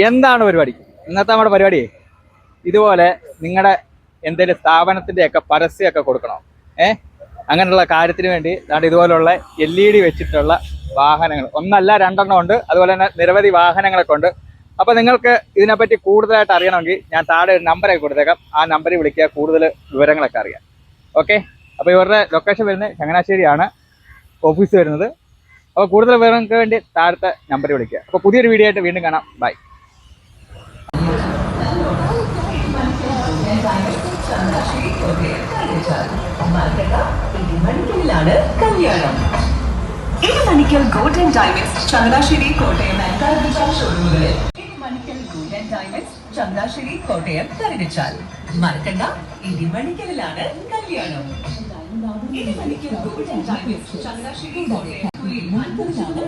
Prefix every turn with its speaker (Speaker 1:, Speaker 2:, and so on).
Speaker 1: എന്താണ് പരിപാടി? ഇന്നത്തെ നമ്മുടെ പരിപാടി ഇതുപോലെ നിങ്ങളുടെ എന്തെങ്കിലും സ്ഥാപനത്തിൻ്റെയൊക്കെ പരസ്യമൊക്കെ കൊടുക്കണം. അങ്ങനെയുള്ള കാര്യത്തിന് വേണ്ടി ഇതുപോലുള്ള LED വെച്ചിട്ടുള്ള വാഹനങ്ങൾ ഒന്നല്ല രണ്ടെണ്ണം ഉണ്ട്. അതുപോലെ തന്നെ നിരവധി വാഹനങ്ങളൊക്കെ ഉണ്ട്. അപ്പോൾ നിങ്ങൾക്ക് ഇതിനെപ്പറ്റി കൂടുതലായിട്ട് അറിയണമെങ്കിൽ ഞാൻ താഴെ ഒരു നമ്പറൊക്കെ കൊടുത്തേക്കാം. ആ നമ്പറിൽ വിളിക്കുക, കൂടുതൽ വിവരങ്ങളൊക്കെ അറിയാം. ഓക്കെ, അപ്പോൾ ഇവരുടെ ലൊക്കേഷൻ വരുന്നത് ചങ്ങനാശ്ശേരിയാണ് ഓഫീസ് വരുന്നത്. അപ്പോൾ കൂടുതൽ വിവരങ്ങൾക്ക് വേണ്ടി താഴത്തെ നമ്പറിൽ വിളിക്കുക. അപ്പോൾ പുതിയൊരു വീഡിയോ ആയിട്ട് വീണ്ടും കാണാം. Bye.
Speaker 2: Manikkal golden diamonds Changanassery Kottayam ഷോറൂമുകളിൽ മണിക്കൽ ഗോൾഡൻ ഡയമണ്ട്സ് ചങ്ങനാശ്ശേരി കോട്ടയം കരുവിച്ചാൽ മറക്കണ്ട. ഇടിമണിക്കലിലാണ് കല്യാണം. Idimanickal golden diamonds Changanassery Kottayam diamond